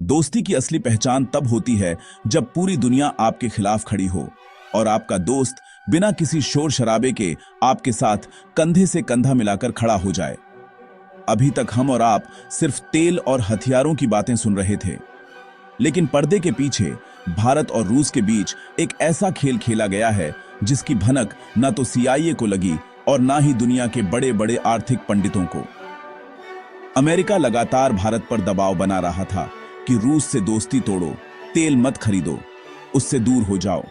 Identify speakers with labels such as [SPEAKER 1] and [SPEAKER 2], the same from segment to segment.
[SPEAKER 1] दोस्ती की असली पहचान तब होती है जब पूरी दुनिया आपके खिलाफ खड़ी हो और आपका दोस्त बिना किसी शोर शराबे के आपके साथ कंधे से कंधा मिलाकर खड़ा हो जाए। अभी तक हम और आप सिर्फ तेल और हथियारों की बातें सुन रहे थे, लेकिन पर्दे के पीछे भारत और रूस के बीच एक ऐसा खेल खेला गया है जिसकी भनक ना तो CIA को लगी और ना ही दुनिया के बड़े बड़े आर्थिक पंडितों को। अमेरिका लगातार भारत पर दबाव बना रहा था कि रूस से दोस्ती तोड़ो, तेल मत खरीदो, उससे दूर हो जाओ।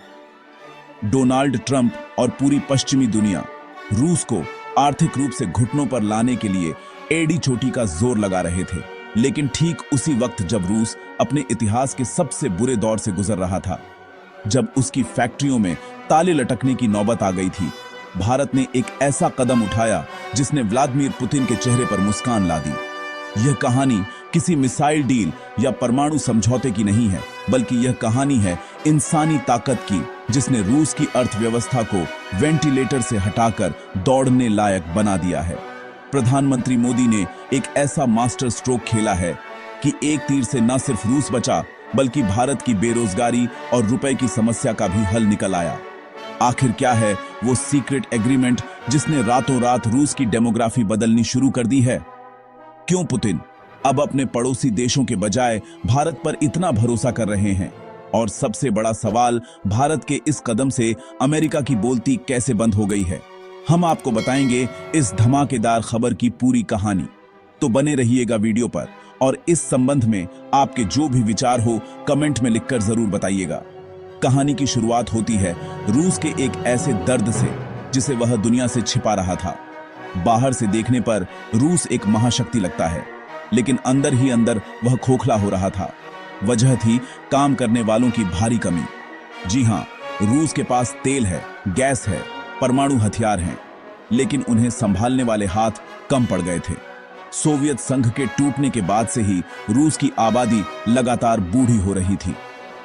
[SPEAKER 1] डोनाल्ड ट्रंप और पूरी पश्चिमी दुनिया रूस को आर्थिक रूप से घुटनों पर लाने के लिए एड़ी चोटी का जोर लगा रहे थे। लेकिन ठीक उसी वक्त जब रूस अपने इतिहास के सबसे बुरे दौर से गुजर रहा था, जब उसकी फैक्ट्रियों में ताले लटकने की नौबत आ गई थी, भारत ने एक ऐसा कदम उठाया जिसने व्लादिमीर पुतिन के चेहरे पर मुस्कान ला दी। यह कहानी किसी मिसाइल डील या परमाणु समझौते की नहीं है, बल्कि यह कहानी है इंसानी ताकत की, जिसने रूस की अर्थव्यवस्था को वेंटिलेटर से हटाकर दौड़ने लायक बना दिया है। प्रधानमंत्री मोदी ने एक ऐसा मास्टर स्ट्रोक खेला है कि एक तीर से न सिर्फ रूस बचा, बल्कि भारत की बेरोजगारी और रुपए की समस्या का भी हल निकल आया। आखिर क्या है वो सीक्रेट एग्रीमेंट जिसने रातों रात रूस की डेमोग्राफी बदलनी शुरू कर दी है? क्यों पुतिन अब अपने पड़ोसी देशों के बजाय भारत पर इतना भरोसा कर रहे हैं? और सबसे बड़ा सवाल, भारत के इस कदम से अमेरिका की बोलती कैसे बंद हो गई है? हम आपको बताएंगे इस धमाकेदार खबर की पूरी कहानी। तो बने रहिएगा वीडियो पर, और इस संबंध में आपके जो भी विचार हो कमेंट में लिखकर जरूर बताइएगा। कहानी की शुरुआत होती है रूस के एक ऐसे दर्द से जिसे वह दुनिया से छिपा रहा था। बाहर से देखने पर रूस एक महाशक्ति लगता है, लेकिन अंदर ही अंदर वह खोखला हो रहा था। वजह थी काम करने वालों की भारी कमी। जी हाँ, रूस के पास तेल है, गैस है, परमाणु हथियार हैं, लेकिन उन्हें संभालने वाले हाथ कम पड़ गए थे। सोवियत संघ के टूटने के बाद से ही रूस की आबादी लगातार बूढ़ी हो रही थी।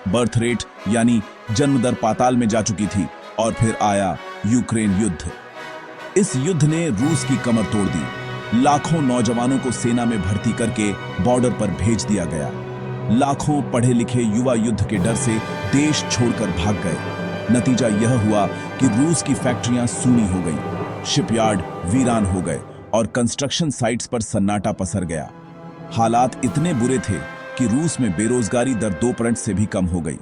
[SPEAKER 1] बर्थ रेट यानी जन्म दर पाताल में जा चुकी थी। और फिर आया यूक्रेन युद्ध। इस युद्ध ने रूस की कमर तोड़ दी। लाखों नौजवानों को सेना में भर्ती करके बॉर्डर पर भेज दिया गया। लाखों पढ़े लिखे युवा युद्ध के डर से देश छोड़कर भाग गए। नतीजा यह हुआ कि रूस की फैक्ट्रियां सूनी हो गईं, शिपयार्ड वीरान हो गए और कंस्ट्रक्शन साइट्स पर सन्नाटा पसर गया। हालात इतने बुरे थे कि रूस में बेरोजगारी दर 2% से भी कम हो गई।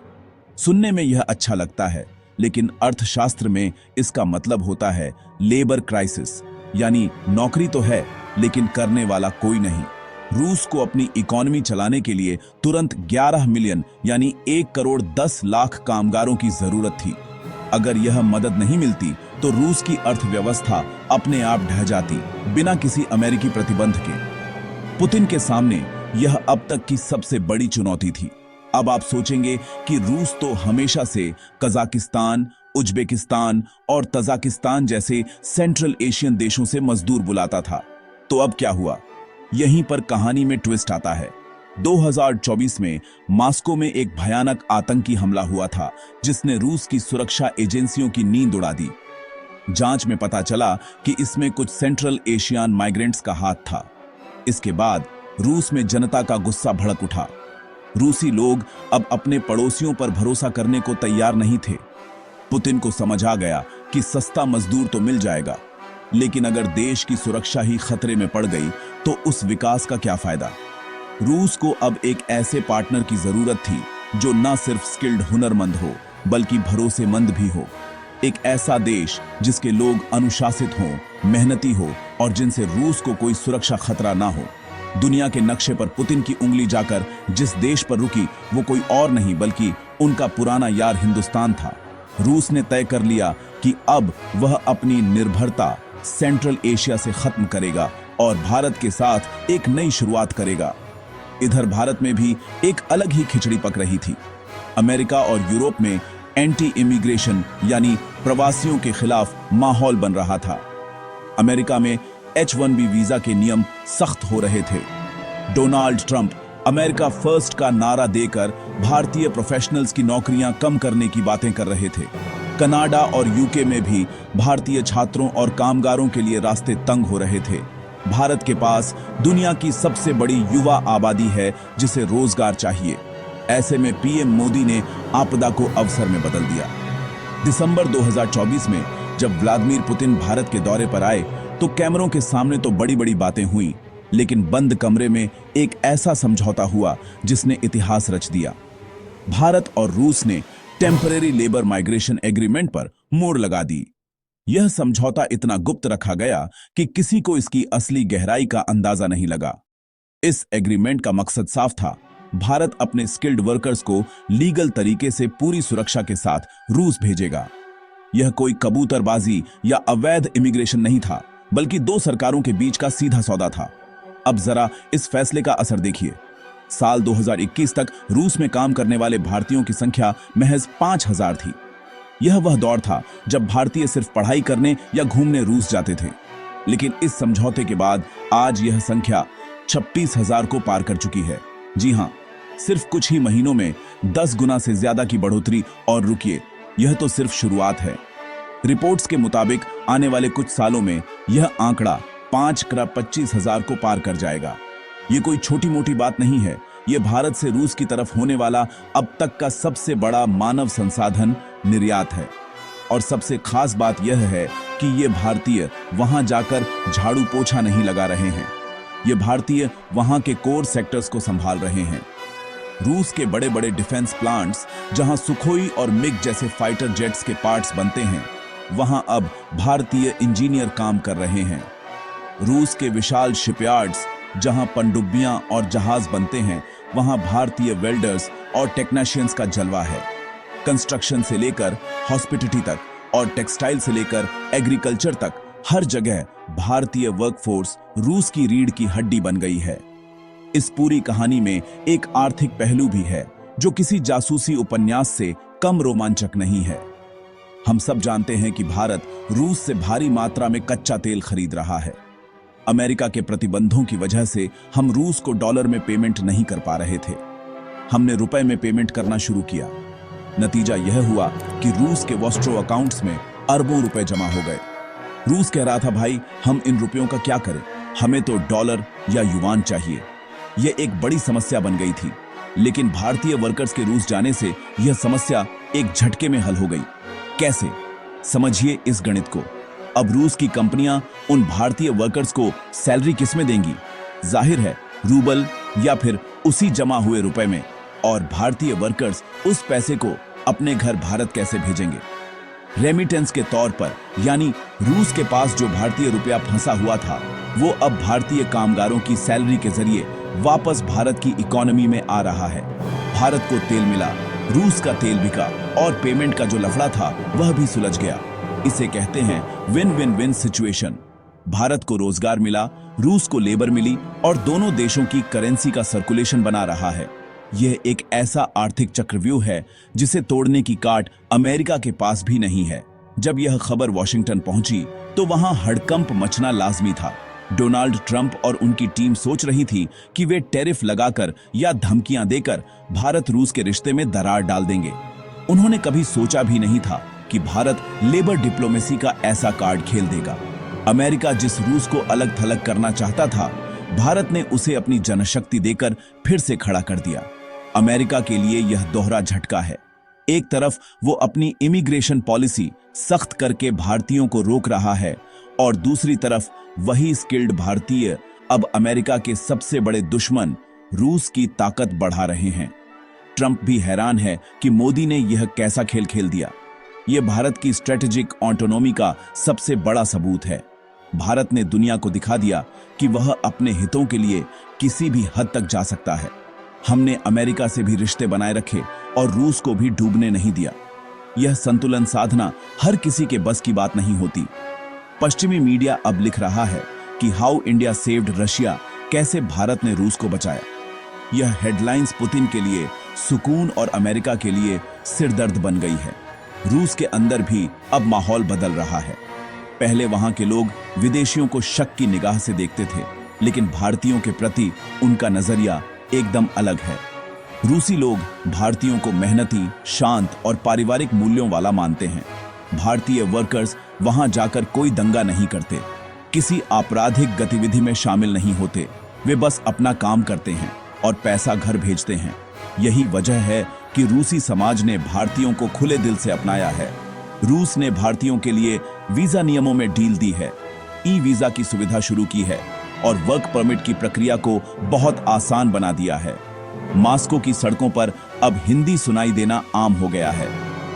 [SPEAKER 1] सुनने में यह अच्छा लगता है, लेकिन अर्थशास्त्र में इसका मतलब होता है लेबर क्राइसिस, यानी नौकरी तो है लेकिन करने वाला कोई नहीं। रूस को अपनी इकोनॉमी चलाने के लिए तुरंत 11 मिलियन यानी 1 करोड़ 10 लाख कामगारों की जरूरत थी। अगर यह मदद नहीं मिलती तो रूस की अर्थव्यवस्था अपने आप ढह जाती, बिना किसी अमेरिकी प्रतिबंध के। पुतिन के सामने यह अब तक की सबसे बड़ी चुनौती थी। अब आप सोचेंगे कि रूस तो हमेशा से कजाकिस्तान, उज्बेकिस्तान और तजाकिस्तान जैसे सेंट्रल एशियन देशों से मजदूर बुलाता था। तो अब क्या हुआ? यहीं पर कहानी में ट्विस्ट आता है। 2024 में मॉस्को में एक भयानक आतंकी हमला हुआ था जिसने रूस की सुरक्षा एजेंसियों की नींद उड़ा दी। जांच में पता चला कि इसमें कुछ सेंट्रल एशियन माइग्रेंट्स का हाथ था। इसके बाद रूस में जनता का गुस्सा भड़क उठा। रूसी लोग अब अपने पड़ोसियों पर भरोसा करने को तैयार नहीं थे। पुतिन को समझ आ गया कि सस्ता मजदूर तो मिल जाएगा, लेकिन अगर देश की सुरक्षा ही खतरे में पड़ गई तो उस विकास का क्या फायदा? रूस को अब एक ऐसे पार्टनर की जरूरत थी जो न सिर्फ स्किल्ड हुनरमंद हो, बल्कि भरोसेमंद भी हो। एक ऐसा देश जिसके लोग अनुशासित हों, मेहनती हो और जिनसे रूस को कोई सुरक्षा खतरा ना हो। दुनिया के नक्शे पर पुतिन की उंगली जाकर जिस देश पर रुकी वो कोई और नहीं बल्कि उनका पुराना यार हिंदुस्तान था। रूस ने तय कर लिया कि अब वह अपनी निर्भरता सेंट्रल एशिया से खत्म करेगा और भारत के साथ एक नई शुरुआत करेगा। इधर भारत में भी एक अलग ही खिचड़ी पक रही थी। अमेरिका और यूरोप में एंटी इमिग्रेशन यानी प्रवासियों के खिलाफ माहौल बन रहा था। अमेरिका में H-1B वीजा के नियम सख्त हो रहे थे। डोनाल्ड ट्रंप अमेरिका फर्स्ट का नारा देकर भारतीय प्रोफेशनल्स की नौकरियां कम करने की बातें कर रहे थे। कनाडा और यूके में भी भारतीय छात्रों और कामगारों के लिए रास्ते तंग हो रहे थे। भारत के पास दुनिया की सबसे बड़ी युवा आबादी है जिसे रोजगार चाहिए। ऐसे में पीएम मोदी ने आपदा को अवसर में बदल दिया। दिसंबर 2024 में जब व्लादिमीर पुतिन भारत के दौरे पर आए तो कैमरों के सामने तो बड़ी बड़ी बातें हुई, लेकिन बंद कमरे में एक ऐसा समझौता हुआ जिसने इतिहास रच दिया। भारत और रूस ने टेम्परेरी लेबर माइग्रेशन एग्रीमेंट पर मोड़ लगा दी। यह समझौता इतना गुप्त रखा गया कि किसी को इसकी असली गहराई का अंदाजा नहीं लगा। इस एग्रीमेंट का मकसद साफ था, भारत अपने स्किल्ड वर्कर्स को लीगल तरीके से पूरी सुरक्षा के साथ रूस भेजेगा। यह कोई कबूतरबाजी या अवैध इमिग्रेशन नहीं था, बल्कि दो सरकारों के बीच का सीधा सौदा था। अब जरा इस फैसले का असर देखिए। साल 2021 तक रूस में काम करने वाले भारतीयों की संख्या महज 5,000 थी। यह वह दौर था जब भारतीय सिर्फ पढ़ाई करने या घूमने रूस जाते थे। लेकिन इस समझौते के बाद आज यह संख्या 26,000 को पार कर चुकी है। जी हां, सिर्फ कुछ ही महीनों में 10 गुना से ज्यादा की बढ़ोतरी। और रुकिए, यह तो सिर्फ शुरुआत है। रिपोर्ट्स के मुताबिक आने वाले कुछ सालों में यह आंकड़ा 5,25,000 को पार कर जाएगा। ये कोई छोटी मोटी बात नहीं है। ये भारत से रूस की तरफ होने वाला अब तक का सबसे बड़ा मानव संसाधन निर्यात है। और सबसे खास बात यह है कि ये भारतीय वहां जाकर झाड़ू पोछा नहीं लगा रहे हैं। ये भारतीय वहां के कोर सेक्टर्स को संभाल रहे हैं। रूस के बड़े बड़े डिफेंस प्लांट्स, जहां सुखोई और मिग जैसे फाइटर जेट्स के पार्ट्स बनते हैं, वहां अब भारतीय इंजीनियर काम कर रहे हैं। रूस के विशाल शिपयार्ड्स, जहां पनडुब्बियां और जहाज बनते हैं, वहां भारतीय वेल्डर्स और टेक्नीशियंस का जलवा है। कंस्ट्रक्शन से लेकर हॉस्पिटैलिटी तक और टेक्सटाइल से लेकर एग्रीकल्चर तक हर जगह भारतीय वर्कफोर्स रूस की रीढ़ की हड्डी बन गई है। इस पूरी कहानी में एक आर्थिक पहलू भी है जो किसी जासूसी उपन्यास से कम रोमांचक नहीं है। हम सब जानते हैं कि भारत रूस से भारी मात्रा में कच्चा तेल खरीद रहा है। अमेरिका के प्रतिबंधों की वजह से हम रूस को डॉलर में पेमेंट नहीं कर पा रहे थे। हमने रुपए में पेमेंट करना शुरू किया। नतीजा यह हुआ कि रूस के वॉस्ट्रो अकाउंट्स में अरबों रुपए जमा हो गए। रूस कह रहा था, भाई हम इन रुपयों का क्या करें, हमें तो डॉलर या युआन चाहिए। यह एक बड़ी समस्या बन गई थी। लेकिन भारतीय वर्कर्स के रूस जाने से यह समस्या एक झटके में हल हो गई। कैसे? समझिए इस गणित को। अब रूस की कंपनियां उन भारतीय वर्कर्स को सैलरी किसमें देंगी? जाहिर है रूबल या फिर उसी जमा हुए रुपए में। और भारतीय वर्कर्स उस पैसे को अपने घर भारत कैसे भेजेंगे? रेमिटेंस के तौर पर, यानी रूस के पास जो भारतीय रुपया फंसा हुआ था वो अब भारतीय कामगारों की सैलरी के जरिए वापस भारत की इकोनॉमी में आ रहा है। भारत को तेल मिला, रूस का तेल बिका और पेमेंट का जो लफड़ा था वह भी सुलझ गया। इसे कहते हैं win win win situation. Bharat को रोजगार मिला, रूस को लेबर मिली और दोनों देशों की करेंसी का सर्कुलेशन बना रहा है। यह एक ऐसा आर्थिक चक्रव्यूह है जिसे तोड़ने की काट अमेरिका के पास भी नहीं है। जब यह खबर वॉशिंगटन पहुंची तो वहां हड़कंप मचना लाजमी था। डोनाल्ड ट्रंप और उनकी टीम सोच रही थी कि वे टैरिफ लगाकर या धमकियां देकर भारत रूस के रिश्ते में दरार डाल देंगे। उन्होंने कभी सोचा भी नहीं था कि भारत लेबर डिप्लोमेसी का ऐसा कार्ड खेल देगा। अमेरिका जिस रूस को अलग थलग करना चाहता था, भारत ने उसे अपनी जनशक्ति देकर फिर से खड़ा कर दिया। अमेरिका के लिए यह दोहरा झटका है। एक तरफ वो अपनी इमिग्रेशन पॉलिसी सख्त करके भारतीयों को रोक रहा है और दूसरी तरफ वही स्किल्ड भारतीय अब अमेरिका के सबसे बड़े दुश्मन रूस की ताकत बढ़ा रहे हैं। ट्रंप भी हैरान है कि मोदी ने यह कैसा खेल खेल दिया। यह भारत की स्ट्रेटेजिक ऑटोनॉमी का सबसे बड़ा सबूत है। भारत ने दुनिया को दिखा दिया कि वह अपने हितों के लिए किसी भी हद तक जा सकता है। हमने अमेरिका से भी रिश्ते बनाए रखे और रूस को भी डूबने नहीं दिया। यह संतुलन साधना हर किसी के बस की बात नहीं होती। पश्चिमी मीडिया अब लिख रहा है कि हाउ इंडिया सेव्ड रशिया, कैसे भारत ने रूस को बचाया। यह हेडलाइंस पुतिन के लिए सुकून और अमेरिका के लिए सिरदर्द बन गई है। रूस के अंदर भी अब माहौल बदल रहा है। पहले वहां के लोग विदेशियों को शक की निगाह से देखते थे, लेकिन भारतीयों के प्रति उनका नजरिया एकदम अलग है। रूसी लोग भारतीयों को मेहनती, शांत और पारिवारिक मूल्यों वाला मानते हैं। भारतीय वर्कर्स वहां जाकर कोई दंगा नहीं करते, किसी आपराधिक गतिविधि में शामिल नहीं होते। वे बस अपना काम करते हैं और पैसा घर भेजते हैं। यही वजह है कि रूसी समाज ने भारतीयों को खुले दिल से अपनाया है। रूस ने भारतीयों के लिए वीजा नियमों में डील दी है, ई वीजा की सुविधा शुरू की है और वर्क परमिट की प्रक्रिया को बहुत आसान बना दिया है। मास्को की सड़कों पर अब हिंदी सुनाई देना आम हो गया है।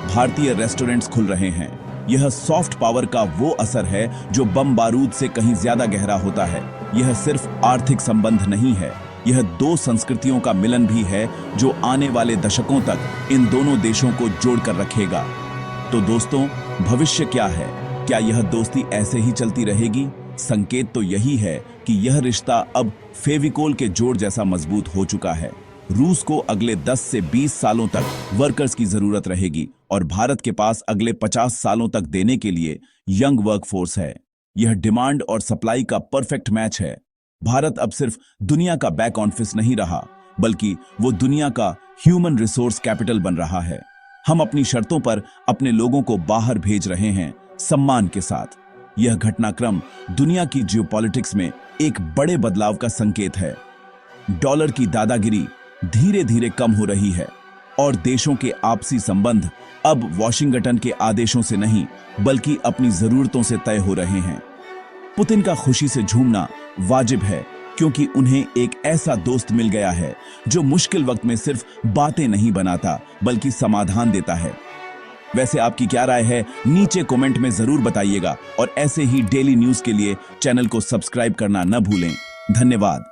[SPEAKER 1] भारतीय रेस्टोरेंट्स खुल रहे हैं। यह सॉफ्ट पावर का वो असर है जो बम बारूद से कहीं ज्यादा गहरा होता है। यह सिर्फ आर्थिक संबंध नहीं है, यह दो संस्कृतियों का मिलन भी है जो आने वाले दशकों तक इन दोनों देशों को जोड़कर रखेगा। तो दोस्तों, भविष्य क्या है? क्या यह दोस्ती ऐसे ही चलती रहेगी? संकेत तो यही है कि यह रिश्ता अब फेविकोल के जोड़ जैसा मजबूत हो चुका है। रूस को अगले 10 से 20 सालों तक वर्कर्स की जरूरत रहेगी और भारत के पास अगले 50 सालों तक देने के लिए यंग वर्कफोर्स है। यह डिमांड और सप्लाई का परफेक्ट मैच है। भारत अब सिर्फ दुनिया का बैक ऑफिस नहीं रहा, बल्कि वो दुनिया का ह्यूमन रिसोर्स कैपिटल बन रहा है। हम अपनी शर्तों पर अपने लोगों को बाहर भेज रहे हैं, सम्मान के साथ। यह घटनाक्रम दुनिया की जियोपॉलिटिक्स में एक बड़े बदलाव का संकेत है। डॉलर की दादागिरी धीरे धीरे कम हो रही है और देशों के आपसी संबंध अब वॉशिंगटन के आदेशों से नहीं, बल्कि अपनी जरूरतों से तय हो रहे हैं। पुतिन का खुशी से झूमना वाजिब है, क्योंकि उन्हें एक ऐसा दोस्त मिल गया है जो मुश्किल वक्त में सिर्फ बातें नहीं बनाता, बल्कि समाधान देता है। वैसे आपकी क्या राय है? नीचे कमेंट में जरूर बताइएगा और ऐसे ही डेली न्यूज के लिए चैनल को सब्सक्राइब करना न भूलें। धन्यवाद।